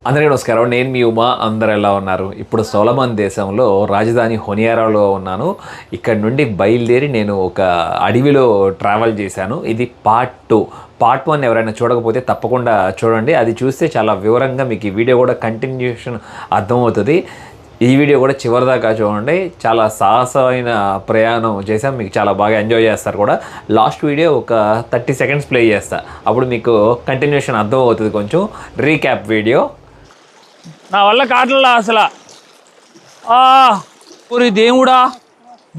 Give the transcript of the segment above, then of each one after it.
అందరికీ నమస్కారం. నేను మీ ఉమా. అందరు ఎలా ఉన్నారు? ఇప్పుడు సొలమన్ దేశంలో రాజధాని హొనియారాలో ఉన్నాను. ఇక్కడ నుండి బయలుదేరి నేను ఒక అడవిలో ట్రావెల్ చేశాను. ఇది పార్ట్ 1 ఎవరైనా చూడకపోతే తప్పకుండా చూడండి. అది చూస్తే చాలా వివరంగా మీకు ఈ వీడియో కూడా కంటిన్యూషన్ అర్థమవుతుంది. ఈ వీడియో కూడా చివరిదాకా చూడండి. చాలా సాహసమైన ప్రయాణం చేసాం. మీకు చాలా బాగా ఎంజాయ్ చేస్తారు కూడా. లాస్ట్ వీడియో ఒక 30 సెకండ్స్ ప్లే చేస్తా, అప్పుడు మీకు కంటిన్యూషన్ అర్థం అవుతుంది. కొంచెం రీక్యాప్ వీడియో. నా వల్ల కావట్లా అసలు. ఊరి దేవుడా,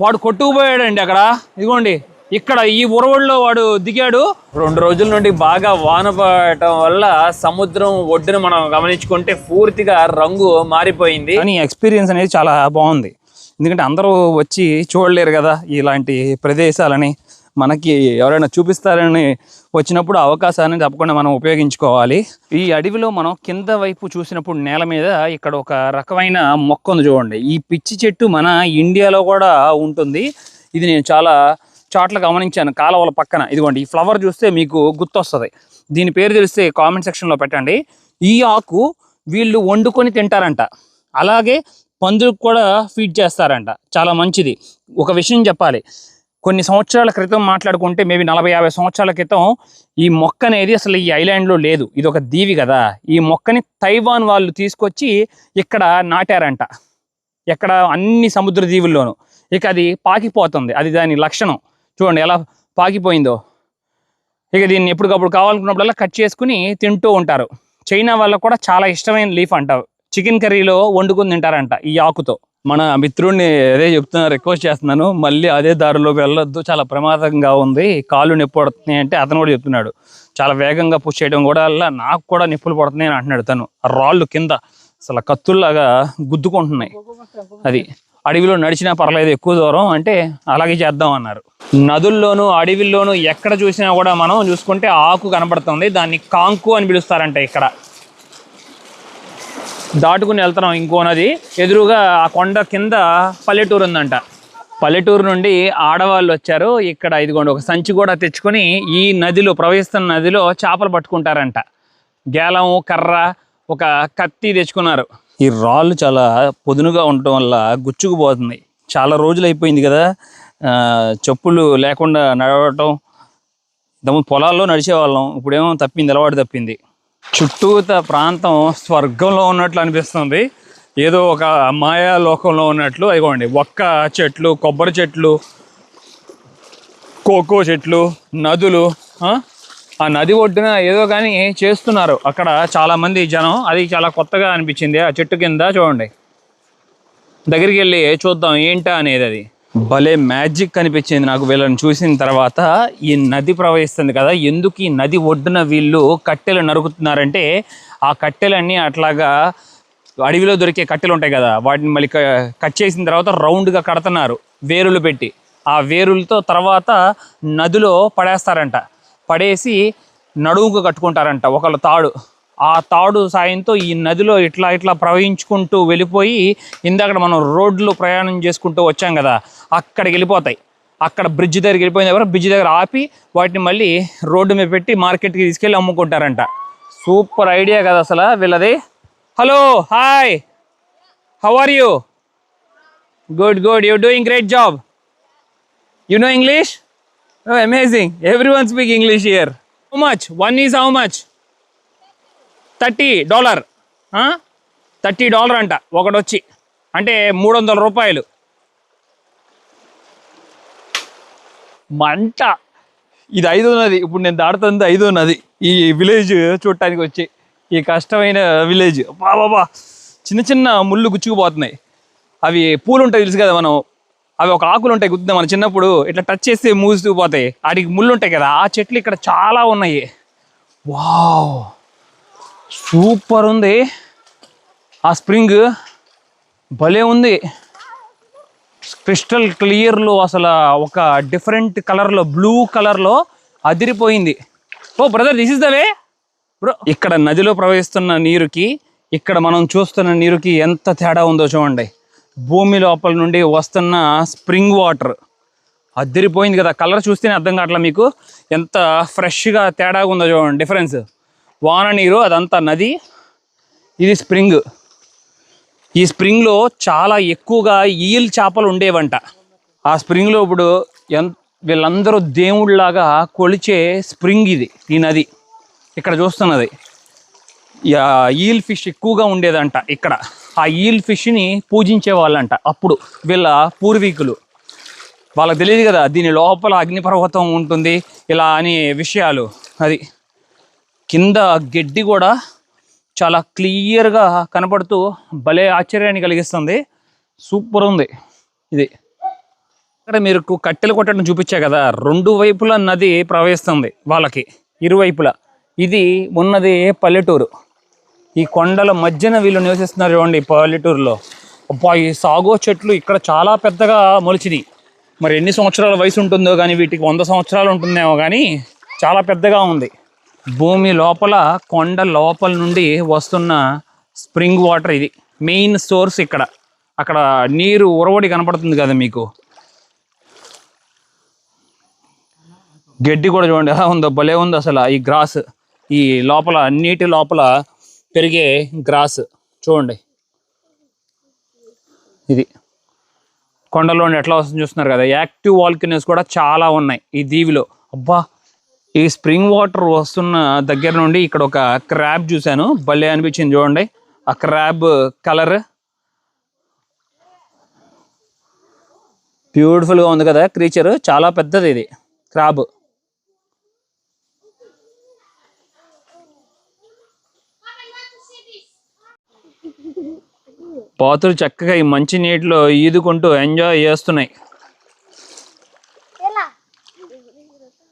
వాడు కొట్టుకుపోయాడండి అక్కడ. ఇదిగోండి, ఇక్కడ ఈ ఉరవడిలో వాడు దిగాడు. 2 రోజుల నుండి బాగా వాన పడటం వల్ల సముద్రం ఒడ్డున మనం గమనించుకుంటే పూర్తిగా రంగు మారిపోయింది. కానీ ఎక్స్పీరియన్స్ అనేది చాలా బాగుంది. ఎందుకంటే అందరూ వచ్చి చూడలేరు కదా ఇలాంటి ప్రదేశాలని. మనకి ఎవరైనా చూపిస్తారని వచ్చినప్పుడు అవకాశాన్ని తప్పకుండా మనం ఉపయోగించుకోవాలి. ఈ అడవిలో మనం కింద వైపు చూసినప్పుడు నేల మీద ఇక్కడ ఒక రకమైన మొక్క ఉంది చూడండి. ఈ పిచ్చి చెట్టు మన ఇండియాలో కూడా ఉంటుంది. ఇది నేను చాలా చోట్ల గమనించాను, కాలువల పక్కన. ఇదిగోండి, ఈ ఫ్లవర్ చూస్తే మీకు గుర్తొస్తుంది. దీని పేరు తెలిస్తే కామెంట్ సెక్షన్లో పెట్టండి. ఈ ఆకు వీళ్ళు వండుకొని తింటారంట, అలాగే పందులకు కూడా ఫీడ్ చేస్తారంట. చాలా మంచిది. ఒక విషయం చెప్పాలి, కొన్ని సంవత్సరాల క్రితం మాట్లాడుకుంటే మేబీ 40-50 సంవత్సరాల క్రితం ఈ మొక్క అనేది అసలు ఈ ఐలాండ్లో లేదు. ఇది ఒక దీవి కదా. ఈ మొక్కని తైవాన్ వాళ్ళు తీసుకొచ్చి ఇక్కడ నాటారంట, ఎక్కడ అన్ని సముద్ర దీవుల్లోనూ. ఇక అది పాకిపోతుంది, అది దాని లక్షణం. చూడండి ఎలా పాకిపోయిందో. ఇక దీన్ని ఎప్పటికప్పుడు కావాలనుకున్నప్పుడల్లా కట్ చేసుకుని తింటూ ఉంటారు. చైనా వాళ్ళకు కూడా చాలా ఇష్టమైన లీఫ్ అంట. చికెన్ కర్రీలో వండుకుని తింటారంట ఈ ఆకుతో. మన మిత్రుడిని అదే చెప్తున్నా, రిక్వెస్ట్ చేస్తున్నాను, మళ్ళీ అదే దారిలోకి వెళ్ళొద్దు, చాలా ప్రమాదంగా ఉంది, కాళ్ళు నొప్పి పడుతున్నాయి అంటే అతను కూడా చెప్తున్నాడు. చాలా వేగంగా పుష్ చేయడం కూడా వల్ల నాకు కూడా నిప్పులు పడుతున్నాయి అని అంటున్నాడు తను. రాళ్ళు కింద అసలు కత్తుల్లాగా గుద్దుకుంటున్నాయి. అది అడవిలో నడిచినా పర్లేదు ఎక్కువ దూరం అంటే అలాగే చేద్దాం అన్నారు. నదుల్లోనూ అడవిల్లోనూ ఎక్కడ చూసినా కూడా మనం చూసుకుంటే ఆకు కనబడుతుంది. దాన్ని కాంకు అని పిలుస్తారంట. ఇక్కడ దాటుకుని వెళ్తున్నాం ఇంకో నది. ఎదురుగా ఆ కొండ కింద పల్లెటూరు ఉందంట. పల్లెటూరు నుండి ఆడవాళ్ళు వచ్చారు. ఇక్కడ ఇదిగోండి, ఒక సంచి కూడా తెచ్చుకొని ఈ నదిలో ప్రవహిస్తున్న నదిలో చేపలు పట్టుకుంటారంట. గేలం, కర్ర, ఒక కత్తి తెచ్చుకున్నారు. ఈ రాళ్ళు చాలా పొదునుగా ఉండటం వల్ల గుచ్చుకుపోతుంది. చాలా రోజులు అయిపోయింది కదా చెప్పులు లేకుండా నడవటం. ఇంతకుముందు పొలాల్లో నడిచేవాళ్ళం, ఇప్పుడేమో తప్పింది, అలవాటు తప్పింది. చుట్టూత ప్రాంతం స్వర్గంలో ఉన్నట్లు అనిపిస్తుంది, ఏదో ఒక మాయా లోకంలో ఉన్నట్లు. అయిపోండి, ఒక్క చెట్లు, కొబ్బరి చెట్లు, కోకో చెట్లు, నదులు. ఆ నది ఒడ్డున ఏదో కానీ చేస్తున్నారు అక్కడ చాలామంది జనం. అది చాలా కొత్తగా అనిపించింది. ఆ చెట్టు కింద చూడండి, దగ్గరికి వెళ్ళి చూద్దాం ఏంటా అనేది. అది భలే మ్యాజిక్ అనిపించింది నాకు వీళ్ళని చూసిన తర్వాత. ఈ నది ప్రవహిస్తుంది కదా, ఎందుకు ఈ నది ఒడ్డున వీళ్ళు కట్టెలు నరుకుతున్నారంటే, ఆ కట్టెలన్నీ అట్లాగా అడవిలో దొరికే కట్టెలు ఉంటాయి కదా, వాటిని మళ్ళీ కట్ చేసిన తర్వాత రౌండ్గా కడుతున్నారు వేరులు పెట్టి. ఆ వేరులతో తర్వాత నదిలో పడేస్తారంట. పడేసి నడువుకు కట్టుకుంటారంట ఒకళ్ళ తాడు. ఆ తాడు సాయంతో ఈ నదిలో ఇట్లా ప్రవహించుకుంటూ వెళ్ళిపోయి, ఇందాక మనం రోడ్లు ప్రయాణం చేసుకుంటూ వచ్చాం కదా, అక్కడికి వెళ్ళిపోతాయి. అక్కడ బ్రిడ్జ్ దగ్గరికి వెళ్ళిపోయిన దగ్గర బ్రిడ్జ్ దగ్గర ఆపి వాటిని మళ్ళీ రోడ్డు మీద పెట్టి మార్కెట్కి తీసుకెళ్ళి అమ్ముకుంటారంట. సూపర్ ఐడియా కదా అసలు వీళ్ళది. Hello, hi, how are you? Good, you doing great job. You know English? Amazing, everyone speak English here. How much? One is how much? $30. $30 అంట ఒకటి వచ్చి, అంటే $300. మంట. ఇది 5వ నది, ఇప్పుడు నేను దాడుతుంది 5వ నది. ఈ విలేజ్ చూడటానికి వచ్చి, ఈ కష్టమైన విలేజ్. బాబా, చిన్న చిన్న ముళ్ళు గుచ్చుకుపోతున్నాయి. అవి పూలు ఉంటాయి తెలుసు కదా, మనం అవి ఒక ఆకులు ఉంటాయి గుర్తుందా, మన చిన్నప్పుడు ఇట్లా టచ్ చేస్తే మూసుకుపోతాయి, వాటికి ముళ్ళు ఉంటాయి కదా. ఆ చెట్లు ఇక్కడ చాలా ఉన్నాయి. వావ్, సూపర్ ఉంది. ఆ స్ప్రింగ్ భలే ఉంది, క్రిస్టల్ క్లియర్లో, అసలు ఒక డిఫరెంట్ కలర్లో, బ్లూ కలర్లో అదిరిపోయింది. Oh brother, this is the way bro. ఇక్కడ నదిలో ప్రవహిస్తున్న నీరుకి ఇక్కడ మనం చూస్తున్న నీరుకి ఎంత తేడా ఉందో చూడండి. భూమి లోపల నుండి వస్తున్న స్ప్రింగ్ వాటర్ అదిరిపోయింది కదా. కలర్ చూస్తేనే అర్థం కావట్లా మీకు ఎంత ఫ్రెష్గా తేడాగా ఉందో చూడండి డిఫరెన్స్. వాన నీరు అదంతా నది, ఇది స్ప్రింగ్. ఈ స్ప్రింగ్లో చాలా ఎక్కువగా ఈల్ చేపలు ఉండేవంట. ఆ స్ప్రింగ్లో ఇప్పుడు వీళ్ళందరూ దేవుళ్ళలాగా కొలిచే స్ప్రింగ్ ఇది, ఈ నది ఇక్కడ చూస్తున్నది. ఈల్ ఫిష్ ఎక్కువగా ఉండేదంట ఇక్కడ. ఆ ఈల్ ఫిష్ని పూజించే వాళ్ళంట అప్పుడు వీళ్ళ పూర్వీకులు. వాళ్ళకి తెలియదు కదా దీని లోపల అగ్నిపర్వతం ఉంటుంది ఇలా అని విషయాలు. అది కింద గడ్డి కూడా చాలా క్లియర్గా కనపడుతూ భలే ఆశ్చర్యాన్ని కలిగిస్తుంది. సూపర్ ఉంది ఇది. ఇక్కడ మీరు కట్టెలు కొట్టడం చూపించా కదా, 2 వైపులా నది ప్రవహిస్తుంది వాళ్ళకి, ఇరువైపులా. ఇది ఉన్నది పల్లెటూరు. ఈ కొండల మధ్యన వీళ్ళు నివసిస్తున్నారు చూడండి పల్లెటూరులో. అబ్బా ఈ సాగో చెట్లు ఇక్కడ చాలా పెద్దగా మొలిచినాయి. మరి ఎన్ని సంవత్సరాల వయసు ఉంటుందో కానీ వీటికి 100 సంవత్సరాలు ఉంటుందేమో కానీ చాలా పెద్దగా ఉంది. భూమి లోపల కొండ లోపల నుండి వస్తున్న స్ప్రింగ్ వాటర్ ఇది మెయిన్ సోర్స్ ఇక్కడ. అక్కడ నీరు ఉరవడి కనపడుతుంది కదా మీకు. గడ్డి కూడా చూడండి ఎలా ఉందో, భలే ఉంది అసలు. ఈ గ్రాస్, ఈ లోపల నీటి లోపల పెరిగే గ్రాస్ చూడండి. ఇది కొండలో ఎట్లా వస్తుంది చూస్తున్నారు కదా. యాక్టివ్ వాల్కనోస్ కూడా చాలా ఉన్నాయి ఈ దీవిలో. అబ్బా ఈ స్ప్రింగ్ వాటర్ వస్తున్న దగ్గర నుండి ఇక్కడ ఒక క్రాబ్ చూశాను, భలే అనిపించింది చూడండి. ఆ క్రాబ్ కలర్ బ్యూటిఫుల్గా ఉంది కదా. క్రీచర్ చాలా పెద్దది ఇది క్రాబ్. పాతులు చక్కగా ఈ మంచి నీటిలో ఈదుకుంటూ ఎంజాయ్ చేస్తున్నాయి.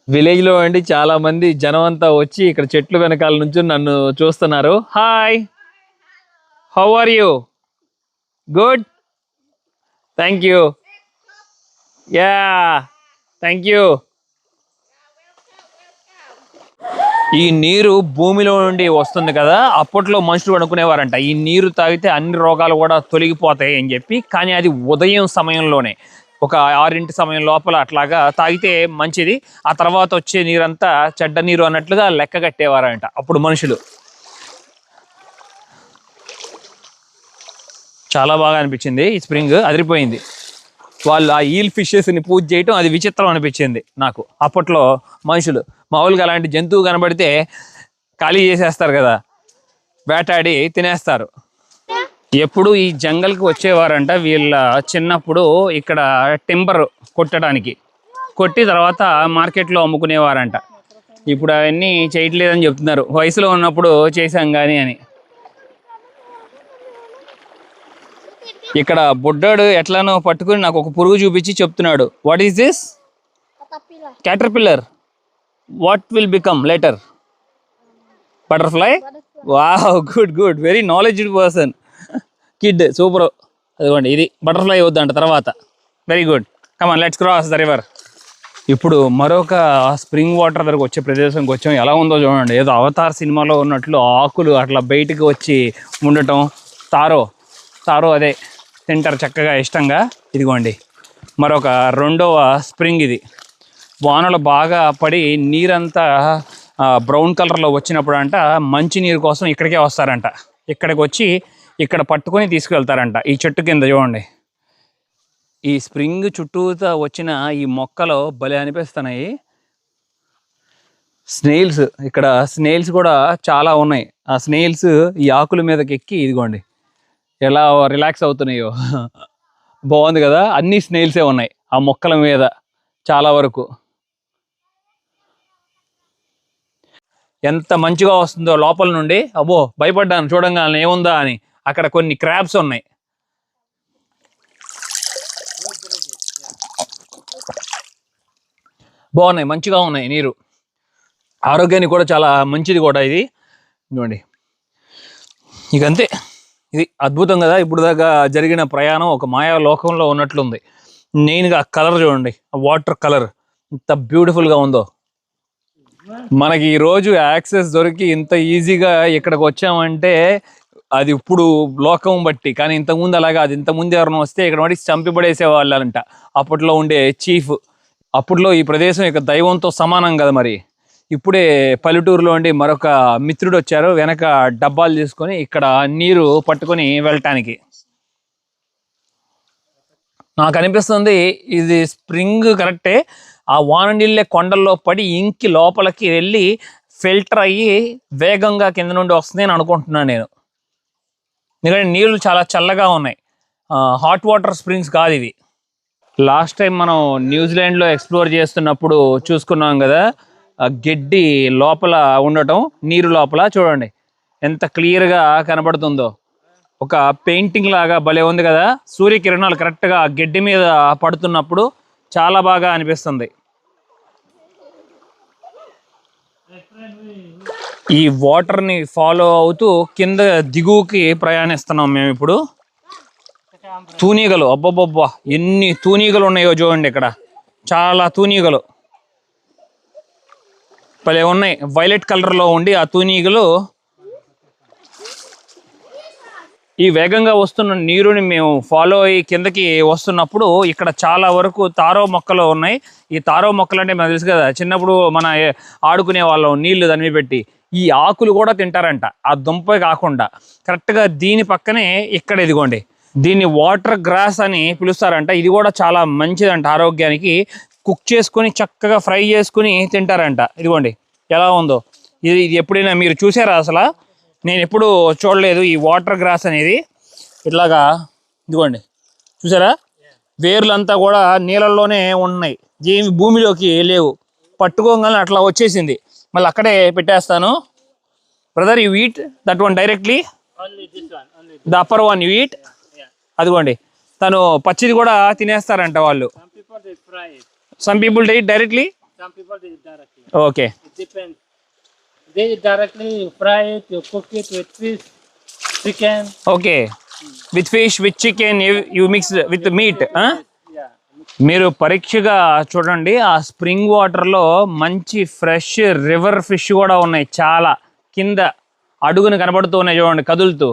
విలేజ్లో అండి చాలా మంది జనం అంతా వచ్చి ఇక్కడ చెట్లు వెనకాల నుంచి నన్ను చూస్తున్నారు. Hi, how are you? Good, thank you. Yeah, thank you. ఈ నీరు భూమిలో నుండి వస్తుంది కదా. అప్పట్లో మనుషులు అనుకునేవారంట ఈ నీరు తాగితే అన్ని రోగాలు కూడా తొలగిపోతాయి అని చెప్పి. కానీ అది ఉదయం సమయంలోనే, ఒక 6 సమయం లోపల అట్లాగా తాగితే మంచిది. ఆ తర్వాత వచ్చే నీరంతా చెడ్డ నీరు అన్నట్లుగా లెక్క కట్టేవారంట అప్పుడు మనుషులు. చాలా బాగా అనిపించింది ఈ స్ప్రింగ్, అదిరిపోయింది. వాళ్ళు ఆ ఈల్ ఫిషెస్ని పూజ చేయటం అది విచిత్రం అనిపించింది నాకు. అప్పట్లో మనుషులు మామూలుగా అలాంటి జంతువు కనబడితే ఖాళీ చేసేస్తారు కదా, వేటాడి తినేస్తారు. ఎప్పుడు ఈ జంగల్కి వచ్చేవారంట వీళ్ళ చిన్నప్పుడు. ఇక్కడ టింబర్ కొట్టడానికి కొట్టి తర్వాత మార్కెట్లో అమ్ముకునేవారంట. ఇప్పుడు అవన్నీ చేయట్లేదని చెప్తున్నారు. వయసులో ఉన్నప్పుడు చేశాం కానీ అని. ఇక్కడ బుడ్డాడు ఎట్లానో పట్టుకుని నాకు ఒక పురుగు చూపించి చెప్తున్నాడు. What is this? Caterpillar. What will become later? Butterfly. Wow, good good, very knowledged person, kid, super. అదిగోండి ఇది బటర్ఫ్లై అవుద్దంట తర్వాత. Very good, come on let's cross the river. ఇప్పుడు మరొక స్ప్రింగ్ వాటర్ దగ్గరకు వచ్చే ప్రదేశంకి వచ్చాం. ఎలా ఉందో చూడండి, ఏదో అవతార్ సినిమాలో ఉన్నట్లు ఆకులు అట్లా బయటకు వచ్చి ఉండటం. తారో అదే తింటారు చక్కగా ఇష్టంగా. ఇదిగోండి మరొక 2వ స్ప్రింగ్ ఇది. వానలు బాగా పడి నీరంతా బ్రౌన్ కలర్లో వచ్చినప్పుడు అంట మంచి నీరు కోసం ఇక్కడికే వస్తారంట. ఇక్కడికి వచ్చి ఇక్కడ పట్టుకొని తీసుకువెళ్తారంట. ఈ చెట్టు కింద చూడండి, ఈ స్ప్రింగ్ చుట్టూతా వచ్చిన ఈ మొక్కలు భలే అనిపిస్తున్నాయి. స్నేల్స్, ఇక్కడ స్నేల్స్ కూడా చాలా ఉన్నాయి. ఆ స్నేల్స్ ఈ ఆకుల మీదకి ఎక్కి ఇదిగోండి ఎలా రిలాక్స్ అవుతున్నాయో. బాగుంది కదా. అన్ని స్నేల్సే ఉన్నాయి ఆ మొక్కల మీద చాలా వరకు. ఎంత మంచిగా వస్తుందో లోపల నుండి. అబ్బో భయపడ్డాను చూడంగానే ఏముందా అని. అక్కడ కొన్ని క్రాబ్స్ ఉన్నాయి. బాగున్నాయి, మంచిగా ఉన్నాయి నీరు. ఆరోగ్యానికి కూడా చాలా మంచిది కూడా ఇది. ఇదిగోండి ఇక అంతే. ఇది అద్భుతం కదా. ఇప్పుడు దాకా జరిగిన ప్రయాణం ఒక మాయా లోకంలో ఉన్నట్లుంది. మెయిన్గా కలర్ చూడండి, వాటర్ కలర్ ఎంత బ్యూటిఫుల్గా ఉందో. మనకి ఈరోజు యాక్సెస్ దొరికి ఇంత ఈజీగా ఇక్కడికి వచ్చామంటే అది ఇప్పుడు లోకం బట్టి. కానీ ఇంతకుముందు అలాగా అది. ఇంతకుముందు ఎవరైనా వస్తే ఇక్కడ వాడి చంపిపడేసే వాళ్ళంట అప్పట్లో ఉండే చీఫ్. అప్పట్లో ఈ ప్రదేశం ఇక దైవంతో సమానం కదా మరి. ఇప్పుడే పల్లెటూరులో ఉండి మరొక మిత్రుడు వచ్చారు వెనక డబ్బాలు తీసుకొని ఇక్కడ నీరు పట్టుకొని వెళ్ళటానికి. నాకు అనిపిస్తుంది ఇది స్ప్రింగ్ కరెక్టే, ఆ వాన నీళ్ళే కొండల్లో పడి ఇంకి లోపలికి వెళ్ళి ఫిల్టర్ అయ్యి వేగంగా కింద నుండి వస్తుంది అని అనుకుంటున్నాను నేను. ఎందుకంటే నీళ్లు చాలా చల్లగా ఉన్నాయి, హాట్ వాటర్ స్ప్రింగ్స్ కాదు ఇవి. లాస్ట్ టైం మనం న్యూజిలాండ్లో ఎక్స్ప్లోర్ చేస్తున్నప్పుడు చూసుకున్నాం కదా, గడ్డి లోపల ఉండటం, నీరు లోపల చూడండి ఎంత క్లియర్గా కనబడుతుందో. ఒక పెయింటింగ్ లాగా భలే ఉంది కదా, సూర్యకిరణాలు కరెక్ట్గా గడ్డి మీద పడుతున్నప్పుడు చాలా బాగా అనిపిస్తుంది. ఈ వాటర్ని ఫాలో అవుతూ కింద దిగువకి ప్రయాణిస్తున్నాం మేము ఇప్పుడు. తూనీగలు, అబ్బబ్బబ్బా ఎన్ని తూనీగలు ఉన్నాయో చూడండి, ఇక్కడ చాలా తూనీగలు భలే ఉన్నాయి. వైలెట్ కలర్లో ఉండి ఆ తూనీగలు ఈ వేగంగా వస్తున్న నీరుని మేము ఫాలో అయ్యి కిందకి వస్తున్నప్పుడు ఇక్కడ చాలా వరకు తారో మొక్కలు ఉన్నాయి. ఈ తారో మొక్కలు అంటే మనకు తెలుసు కదా, చిన్నప్పుడు మన ఆడుకునే వాళ్ళం నీళ్లు దాని మీద పెట్టి. ఈ ఆకులు కూడా తింటారంట, ఆ దుంపే కాకుండా. కరెక్ట్గా దీని పక్కనే ఇక్కడ ఇదిగోండి, దీన్ని వాటర్ గ్రాస్ అని పిలుస్తారంట. ఇది కూడా చాలా మంచిదంట ఆరోగ్యానికి. కుక్ చేసుకొని చక్కగా ఫ్రై చేసుకుని తింటారంట. ఇదిగోండి ఎలా ఉందో. ఇది ఎప్పుడైనా మీరు చూసారా? అసలు నేను ఎప్పుడు చూడలేదు ఈ వాటర్ గ్రాస్ అనేది. ఇట్లాగా ఇదిగోండి చూసారా, వేర్లంతా కూడా నీళ్ళల్లోనే ఉన్నాయి, ఏమి భూమిలోకి లేవు. పట్టుకోగానే అట్లా వచ్చేసింది. మళ్ళీ అక్కడే పెట్టేస్తాను. Brother, you eat that one directly, the upper one you eat. అదిగోండి తను పచ్చిది కూడా తినేస్తారంట వాళ్ళు. Some people day it directly, okay. They directly fry it, you cook it with fish, chicken. Okay, with fish, with chicken, you mix with meet. Yeah. మీరు పరీక్షగా చూడండి, ఆ spring వాటర్లో మంచి ఫ్రెష్ రివర్ ఫిష్ కూడా ఉన్నాయి. చాలా కింద అడుగున కనబడుతూ ఉన్నాయి చూడండి, కదులుతూ.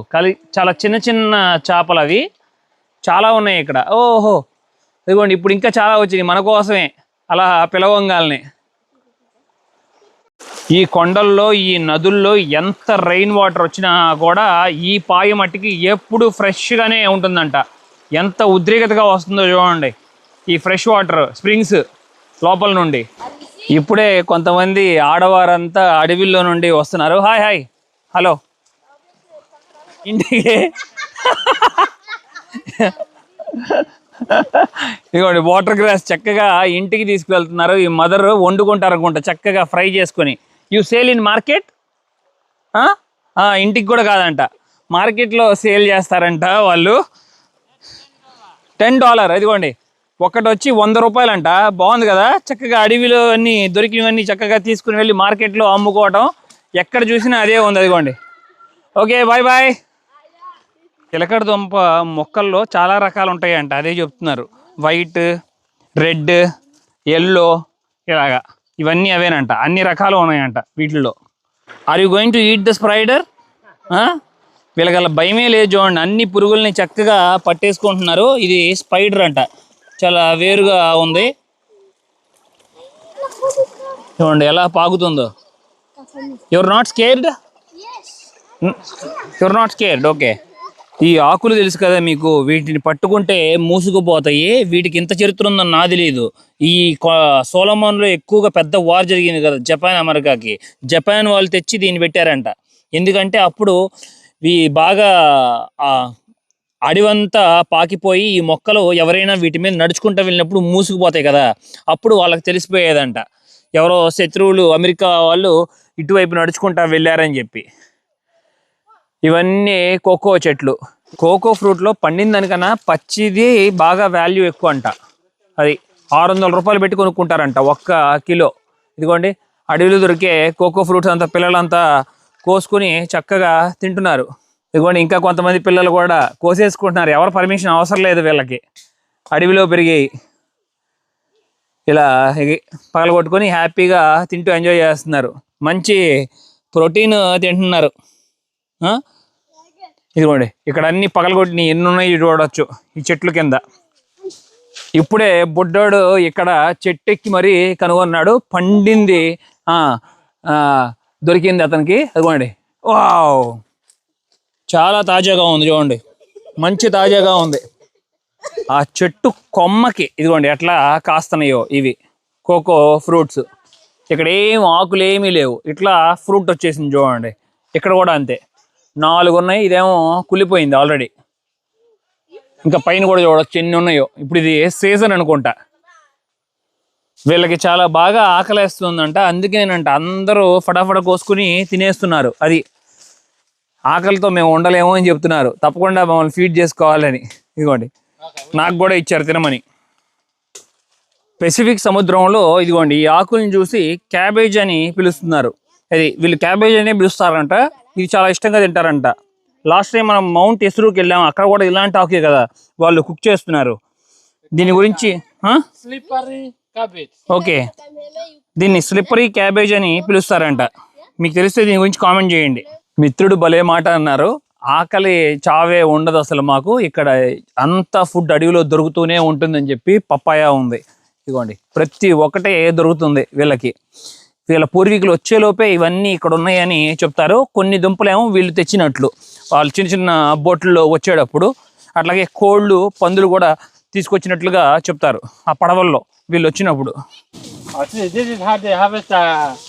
చాలా చిన్న చిన్న చేపలు అవి చాలా ఉన్నాయి ఇక్కడ. ఓహో ఇదిగోండి, ఇప్పుడు ఇంకా చాలా వచ్చినాయి మన కోసమే అలా పిలవంగాల్ని. ఈ కొండల్లో, ఈ నదుల్లో ఎంత రెయిన్ వాటర్ వచ్చినా కూడా ఈ పాయ మట్టికి ఎప్పుడు ఫ్రెష్గానే ఉంటుందంట. ఎంత ఉద్రిక్తగా వస్తుందో చూడండి ఈ ఫ్రెష్ వాటర్ స్ప్రింగ్స్ లోపల నుండి. ఇప్పుడే కొంతమంది ఆడవారంతా అడవిలో నుండి వస్తున్నారు. Hi hi, hello. ఇంటికి ఇదిగోండి వాటర్ గ్రాస్ చక్కగా ఇంటికి తీసుకువెళ్తున్నారు. ఈ మదర్ వండుకుంటారు అనుకుంటా చక్కగా ఫ్రై చేసుకొని. You sale in market? ఇంటికి కూడా కాదంట, మార్కెట్లో సేల్ చేస్తారంట వాళ్ళు. $10. ఇదిగోండి ఒకటి వచ్చి 100 రూపాయలంట. బాగుంది కదా, చక్కగా అడవిలో అన్నీ దొరికినవన్నీ చక్కగా తీసుకుని వెళ్ళి మార్కెట్లో అమ్ముకోవటం. ఎక్కడ చూసినా అదే ఉంది. అదిగోండి. Okay, bye bye. చిలకడ దుంప మొక్కల్లో చాలా రకాలు ఉంటాయంట, అదే చెప్తున్నారు. వైట్, రెడ్, ఎల్లో, ఇలాగా ఇవన్నీ అవేనంట. అన్ని రకాలు ఉన్నాయంట వీటిల్లో. Are you going to eat the spider? వీళ్ళకల్లా భయమే లేదు చూడండి, అన్ని పురుగుల్ని చక్కగా పట్టేసుకుంటున్నారు. ఇది స్పైడర్ అంట, చాలా వేరుగా ఉంది చూడండి ఎలా పాకుతుందో. You're not scared? You're not scared, okay. ఈ ఆకులు తెలుసు కదా మీకు, వీటిని పట్టుకుంటే మూసుకుపోతాయి. వీటికి ఇంత చరిత్ర ఉందని నాకు తెలియదు. ఈ సోలమన్లో ఎక్కువగా పెద్ద వార్ జరిగింది కదా జపాన్ అమెరికాకి. జపాన్ వాళ్ళు తెచ్చి దీన్ని పెట్టారంట. ఎందుకంటే అప్పుడు ఈ బాగా అడివంతా పాకిపోయి ఈ మొక్కలు ఎవరైనా వీటి మీద నడుచుకుంటూ వెళ్ళినప్పుడు మూసుకుపోతాయి కదా, అప్పుడు వాళ్ళకి తెలిసిపోయేదంట ఎవరో శత్రువులు అమెరికా వాళ్ళు ఇటువైపు నడుచుకుంటా వెళ్ళారని చెప్పి. ఇవన్నీ కోకో చెట్లు. కోకో ఫ్రూట్లో పండిన దానికన్నా పచ్చిది బాగా వాల్యూ ఎక్కువ అంట. అది 600 రూపాయలు పెట్టి కొనుక్కుంటారంట 1 కిలో. ఇదిగోండి అడవిలో దొరికే కోకో ఫ్రూట్స్ అంతా పిల్లలంతా కోసుకుని చక్కగా తింటున్నారు. ఇదిగోండి ఇంకా కొంతమంది పిల్లలు కూడా కోసేసుకుంటున్నారు. ఎవరు పర్మిషన్ అవసరం లేదు వీళ్ళకి, అడవిలో పెరిగాయి. ఇలా పగలగొట్టుకొని హ్యాపీగా తింటూ ఎంజాయ్ చేస్తున్నారు. మంచి ప్రోటీన్ తింటున్నారు. ఇదిగోండి ఇక్కడ అన్ని పగలగొట్టిన ఎన్ని ఉన్నాయి చూడవచ్చు ఈ చెట్లు కింద. ఇప్పుడే బుడ్డోడు ఇక్కడ చెట్టు ఎక్కి మరీ కనుగొన్నాడు పండింది దొరికింది అతనికి. అదిగోండి, వావ్, చాలా తాజాగా ఉంది చూడండి, మంచి తాజాగా ఉంది. ఆ చెట్టు కొమ్మకి ఇదిగోండి ఎట్లా కాస్తున్నాయో ఇవి కోకో ఫ్రూట్స్. ఇక్కడ ఏం ఆకులు ఏమీ లేవు, ఇట్లా ఫ్రూట్ వచ్చేసింది చూడండి. ఇక్కడ కూడా అంతే, 4 ఉన్నాయి, ఇదేమో కులిపోయింది ఆల్రెడీ. ఇంకా పైన కూడా చూడవచ్చు ఎన్ని ఉన్నాయో. ఇప్పుడు ఇది సీజన్ అనుకుంటా. వీళ్ళకి చాలా బాగా ఆకలేస్తుందంట, అందుకేనంట అందరూ ఫటాఫట కోసుకుని తినేస్తున్నారు. అది ఆకలితో మేము ఉండలేము అని చెప్తున్నారు, తప్పకుండా మమ్మల్ని ఫీడ్ చేసుకోవాలని. ఇదిగోండి, నాకు కూడా ఇచ్చారు తినమని. పెసిఫిక్ సముద్రంలో ఇదిగోండి ఈ ఆకుల్ని చూసి క్యాబేజ్ అని పిలుస్తున్నారు. అది వీళ్ళు క్యాబేజ్ అనే పిలుస్తారంట. ఇది చాలా ఇష్టంగా తింటారంట. లాస్ట్ టైం మనం మౌంట్ ఎసురుకి వెళ్ళాము, అక్కడ కూడా ఇలాంటి ఆకే కదా వాళ్ళు కుక్ చేస్తున్నారు. దీని గురించి Slippery cabbage. ఓకే, దీన్ని స్లిప్పరీ క్యాబేజ్ అని పిలుస్తారంట. మీకు తెలిస్తే దీని గురించి కామెంట్ చేయండి. మిత్రుడు భలే మాట అన్నారు, ఆకలి చావే ఉండదు అసలు మాకు, ఇక్కడ అంత ఫుడ్ అడవిలో దొరుకుతూనే ఉంటుందని చెప్పి. పప్పాయ ఉంది ఇదిగోండి, ప్రతి ఒక్కటే దొరుకుతుంది వీళ్ళకి. వీళ్ళ పూర్వీకులు వచ్చేలోపే ఇవన్నీ ఇక్కడ ఉన్నాయని చెప్తారు. కొన్ని దుంపలేమో వీళ్ళు తెచ్చినట్లు, వాళ్ళు చిన్న చిన్న బోట్లలో వచ్చేటప్పుడు. అట్లాగే కోళ్ళు, పందులు కూడా తీసుకొచ్చినట్లుగా చెప్తారు ఆ పడవల్లో వీళ్ళు వచ్చినప్పుడు. This is how they harvest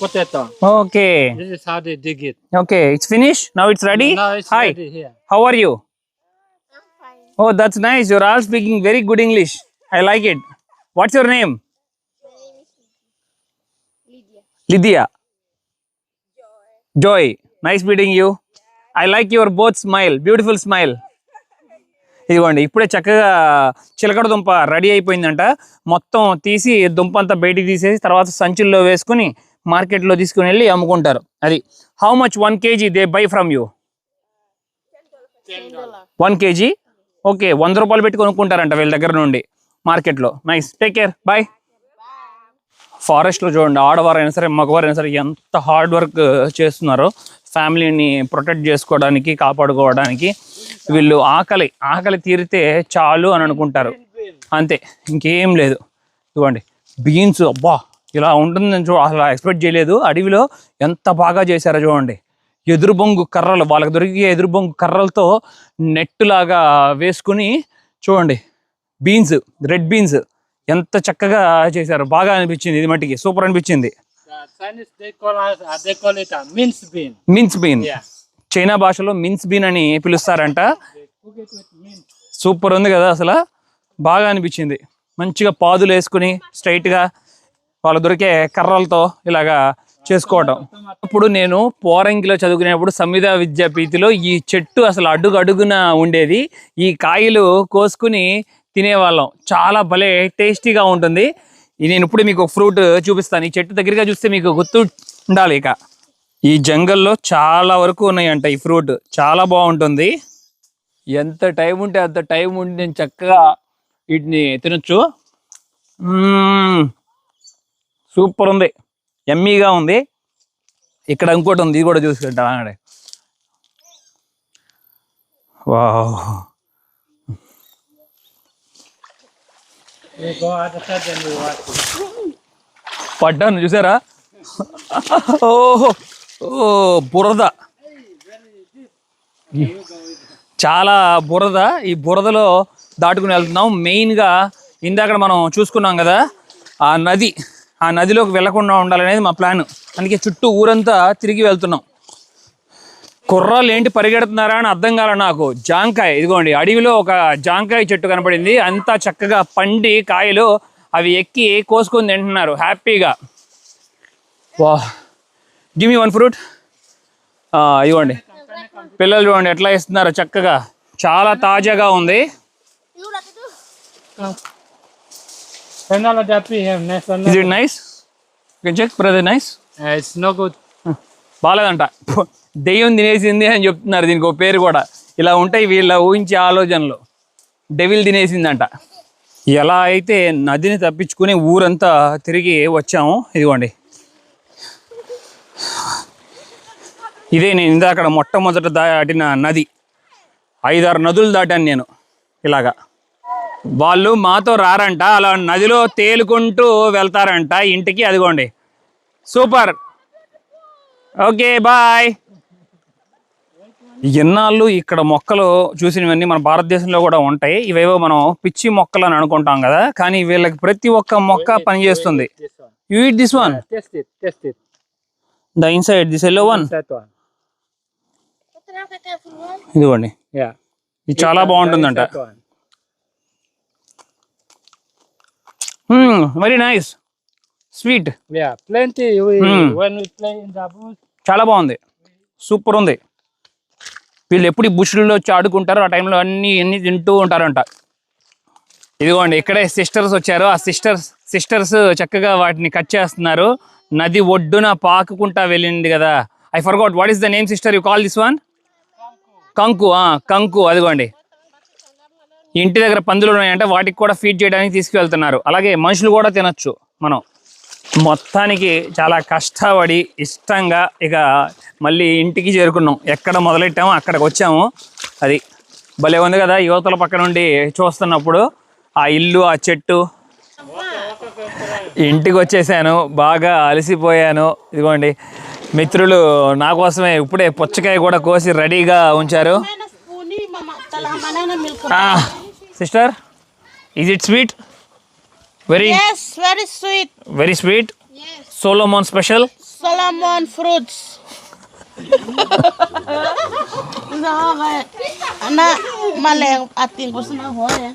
potato. Okay This is how they dig it. Okay, it's finish now, it's ready. Now it's hi, ready here. How are you? Oh that's nice, your all speaking very good English, I like it. What's your name? Lydia. Joy. Nice meeting you. I like your both smile. Beautiful smile. ఇదిగోండి, ఇప్పుడే చక్కగా చిలకడ దుంప ready అయిపోయిందంట. మొత్తం తీసి దుంప అంతా బయటికి తీసేసి తర్వాత సంచుల్లో వేసుకుని మార్కెట్లో తీసుకుని వెళ్ళి అమ్ముకుంటారు. అది how much 1 kg they buy from you? $10. 1 kg. Okay, 100 రూపాయలు పెట్టి కొనుక్కుంటారంట వీళ్ళ దగ్గర నుండి మార్కెట్లో. Nice, take care, bye. ఫారెస్ట్లో చూడండి, ఆడవారైనా సరే మగవారైనా సరే ఎంత హార్డ్ వర్క్ చేస్తున్నారో ఫ్యామిలీని ప్రొటెక్ట్ చేసుకోవడానికి, కాపాడుకోవడానికి. వీళ్ళు ఆకలి తీరితే చాలు అని అనుకుంటారు, అంతే, ఇంకేం లేదు. ఇవ్వండి బీన్స్, అబ్బా ఇలా ఉంటుందని అసలు ఎక్స్పెక్ట్ చేయలేదు. అడవిలో ఎంత బాగా చేశారో చూడండి. ఎదురు బొంగు కర్రలు, వాళ్ళకి దొరికే ఎదురు బొంగు కర్రలతో నెట్టులాగా వేసుకుని చూడండి, బీన్స్, రెడ్ బీన్స్ ఎంత చక్కగా చేశారు. బాగా అనిపించింది, ఇది మట్టికి సూపర్ అనిపించింది. The Chinese they call it a mince bean. Mince bean, Yeah. China భాషలో మిన్స్ బీన్ అని పిలుస్తారంట. They cook it with mint. Super ఉంది కదా, అసలు బాగా అనిపించింది. మంచిగా పాదులు వేసుకుని స్ట్రైట్గా వాళ్ళ దొరికే కర్రలతో ఇలాగా చేసుకోవడం. ఇప్పుడు నేను పోరంగిలో చదువుకునేప్పుడు సంవిధ విద్యాపీఠిలో ఈ చెట్టు అసలు అడుగున ఉండేది. ఈ కాయలు కోసుకుని తినేవాళ్ళం, చాలా భలే టేస్టీగా ఉంటుంది. నేను ఇప్పుడు మీకు ఒక ఫ్రూట్ చూపిస్తాను. ఈ చెట్టు దగ్గరగా చూస్తే మీకు గుర్తు ఉండాలి. ఇక ఈ జంగల్లో చాలా వరకు ఉన్నాయంట ఈ ఫ్రూట్, చాలా బాగుంటుంది. ఎంత టైం ఉంటే అంత టైం ఉండి నేను చక్కగా వీటిని తినొచ్చు. సూపర్ ఉంది, ఎమ్మీగా ఉంది. ఇక్కడ ఇంకోటి ఉంది, ఇది కూడా చూసుకుంటా. Wow, We go other side and we watch it. పడ్డాను చూసారా? ఓహో, ఓ బురద, చాలా బురద. ఈ బురదలో దాటుకుని వెళ్తున్నాం. మెయిన్గా ఇందాక మనం చూసుకున్నాం కదా ఆ నది, ఆ నదిలోకి వెళ్లకుండా ఉండాలనేది మా ప్లాన్. అందుకే చుట్టూ ఊరంతా తిరిగి వెళ్తున్నాం. కుర్రాళ్ళు ఏంటి పరిగెడుతున్నారా అని అర్థం కాల నాకు. జాంకాయ, ఇదిగోండి అడవిలో ఒక జాంకాయ చెట్టు కనపడింది, అంతా చక్కగా పండి కాయలు అవి ఎక్కి కోసుకొని తింటున్నారు హ్యాపీగా. వా, గివ్ మీ 1 ఫ్రూట్. ఇవ్వండి, పిల్లలు చూడండి ఎట్లా ఇస్తున్నారు చక్కగా, చాలా తాజాగా ఉంది. Penala dapi him next one. Is it nice? Check brother, nice. It's no good. బాలేదంట, దెయ్యం తినేసింది అని చెప్తున్నారు. దీనికి ఒక పేరు కూడా. ఇలా ఉంటాయి వీళ్ళ ఊహించే ఆలోచనలు. డెవిల్ తినేసిందంట. ఎలా అయితే నదిని తప్పించుకుని ఊరంతా తిరిగి వచ్చాము. ఇదిగోండి, ఇదే నేను ఇందాక మొట్టమొదట దాటిన నది. 5-6 నదులు దాటాను నేను ఇలాగా. వాళ్ళు మాతో రారంట, అలా నదిలో తేలుకుంటూ వెళ్తారంట ఇంటికి. అదిగోండి, సూపర్. Okay bye. ఎన్నాళ్ళు ఇక్కడ మొక్కలు చూసినవన్నీ మన భారతదేశంలో కూడా ఉంటాయి. ఇవేవో మనం పిచ్చి మొక్కలు అని అనుకుంటాం కదా, కానీ వీళ్ళకి ప్రతి ఒక్క మొక్క పనిచేస్తుంది. You eat this one, Taste it. The inside this yellow one. That one. ఇదిగోండి, Yeah. ఇది చాలా బాగుంటుందంట. That one. Very nice, sweet. Yeah, plenty. When we play in the bush. చాలా బాగుంది, సూపర్ ఉంది. వీళ్ళు ఎప్పుడు ఈ బుష్లో వచ్చి ఆడుకుంటారో ఆ టైంలో అన్ని తింటూ ఉంటారంట. ఇదిగోండి, ఇక్కడే సిస్టర్స్ వచ్చారు. ఆ సిస్టర్స్ చక్కగా వాటిని కట్ చేస్తున్నారు. నది ఒడ్డున పాకుకుంటా వెళ్ళింది కదా. I forgot what is the name sister you call this one? కంకు. కంకు. అదిగోండి, ఇంటి దగ్గర పందులు ఉన్నాయంటే వాటికి కూడా ఫీడ్ చేయడానికి తీసుకువెళ్తున్నారు. అలాగే మనుషులు కూడా తినొచ్చు మనం. మొత్తానికి చాలా కష్టపడి ఇష్టంగా ఇక మళ్ళీ ఇంటికి చేరుకున్నాం. ఎక్కడ మొదలెట్టామో అక్కడికి వచ్చాము. అది భలే ఉంది కదా, యువతల పక్క నుండి చూస్తున్నప్పుడు ఆ ఇల్లు, ఆ చెట్టు. ఇంటికి వచ్చేసాను, బాగా అలసిపోయాను. ఇదిగోండి, మిత్రులు నా కోసమే ఇప్పుడే పుచ్చకాయ కూడా కోసి రెడీగా ఉంచారు. Sister, is it sweet? Yes, very sweet. Very sweet. Yes. Solomon special. Solomon fruits. No, na maleng ating gusto na ho eh.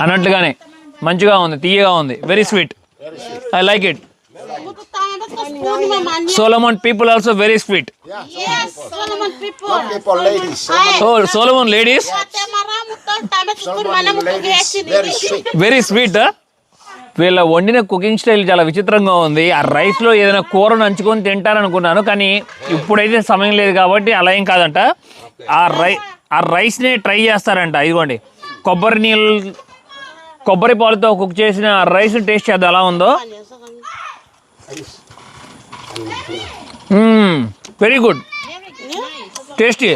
అన్నట్టుగానే మంచిగా ఉంది, తీయగా ఉంది. Very sweet, I like it. Solomon people also very sweet. Yes, Solomon people. People, ladies. Oh, Solomon ladies very sweet. వీళ్ళ వండిన cooking style చాలా విచిత్రంగా ఉంది. ఆ రైస్లో ఏదైనా కూరను నంచుకొని తింటారనుకున్నాను, కానీ ఇప్పుడైతే సమయం లేదు కాబట్టి అలా ఏం కాదంట. ఆ రైస్నే ట్రై చేస్తారంట. ఇదిగోండి, కొబ్బరి పాలతో కుక్ చేసిన రైస్ టేస్ట్ చేద్దాం ఎలా ఉందో. వెరీ గుడ్, టేస్టీ,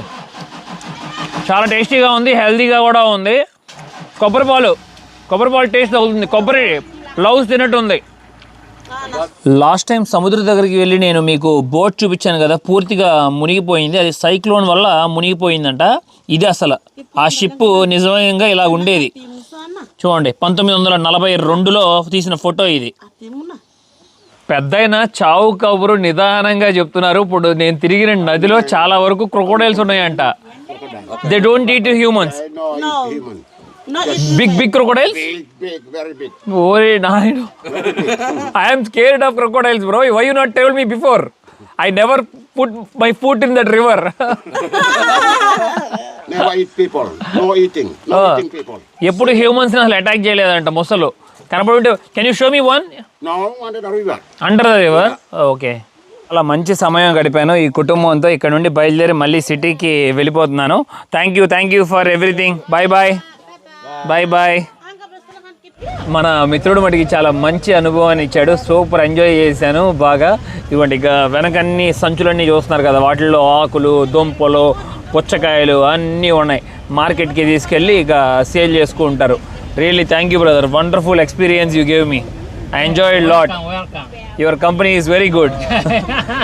చాలా టేస్టీగా ఉంది, హెల్తీగా కూడా ఉంది. కొబ్బరి పాలు టేస్ట్ తగులుతుంది. కొబ్బరి లవ్స్ తిన్నట్టు ఉంది. లాస్ట్ టైం సముద్రం దగ్గరికి వెళ్ళి నేను మీకు బోట్ చూపించాను కదా, పూర్తిగా మునిగిపోయింది. అది సైక్లోన్ వల్ల మునిగిపోయిందంట. ఇది అసలు ఆ షిప్ నిజంగా ఇలా ఉండేది. చూడండి, 1942లో తీసిన ఫోటో ఇది. పెద్దయినా చావు కబురు నిదానంగా చెప్తున్నారు. ఇప్పుడు నేను తిరిగిన నదిలో చాలా వరకు క్రొకోడైల్స్ ఉన్నాయంట. They don't eat humans. No. No, Big crocodiles? Big, very big. Oh, no. I am scared of crocodiles, bro. Why you not told me before? I never put my foot in that river. Never eat people. No eating. No eating people. ఎప్పుడు humans అసలు attack చేయలేదంట మొసలు. కనపడి can you show me one? No, under the river. Under the river. Okay. అలా మంచి సమయం గడిపాను ఈ కుటుంబంతో. ఇక్కడ నుండి బయలుదేరి మళ్ళీ సిటీకి వెళ్ళిపోతున్నాను. Thank you for everything. Bye. మన మిత్రుడు మటుకి చాలా మంచి అనుభవాన్ని ఇచ్చాడు. సూపర్ ఎంజాయ్ చేశాను బాగా. ఇవ్వండి, ఇక వెనకన్ని సంచులన్నీ చూస్తున్నారు కదా, వాటిల్లో ఆకులు, దుంపలు, పుచ్చకాయలు అన్నీ ఉన్నాయి. మార్కెట్కి తీసుకెళ్ళి ఇక సేల్ చేసుకుంటారు. Really thank you brother, wonderful experience you gave me. I enjoyed a lot. Welcome. Your company is very good.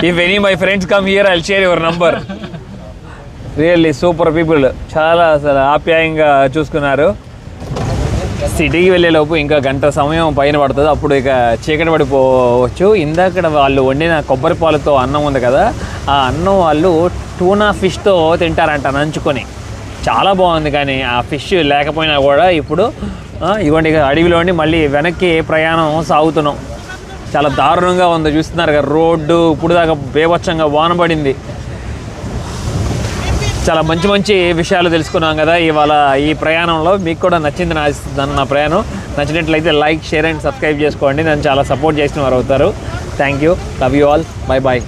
If any my friends come here, I'll share your number. Really super people. చాలా అసలు ఆప్యాయంగా చూసుకున్నారు. సిటీకి వెళ్ళేలోపు ఇంకా గంట సమయం పైన పడుతుంది. అప్పుడు ఇక చీకటి పడిపోవచ్చు. ఇందాక వాళ్ళు వండిన కొబ్బరి పాలతో అన్నం ఉంది కదా, ఆ అన్నం వాళ్ళు టూనా ఫిష్తో తింటారంట నంచుకొని. చాలా బాగుంది. కానీ ఆ ఫిష్ లేకపోయినా కూడా ఇప్పుడు ఇవ్వండి, అడవిలో ఉండి మళ్ళీ వెనక్కి ప్రయాణం సాగుతున్నాం. చాలా దారుణంగా ఉంది, చూస్తున్నారు కదా రోడ్డు. ఇప్పుడు దాకా బేభత్సంగా వాన పడింది. చాలా మంచి విషయాలు తెలుసుకున్నాం కదా ఇవాళ ఈ ప్రయాణంలో. మీకు కూడా నచ్చింది నా ప్రయాణం. నచ్చినట్లయితే లైక్, షేర్ అండ్ సబ్స్క్రైబ్ చేసుకోండి. నన్ను చాలా సపోర్ట్ చేసిన వారు అవుతారు. Thank you, love you all, bye.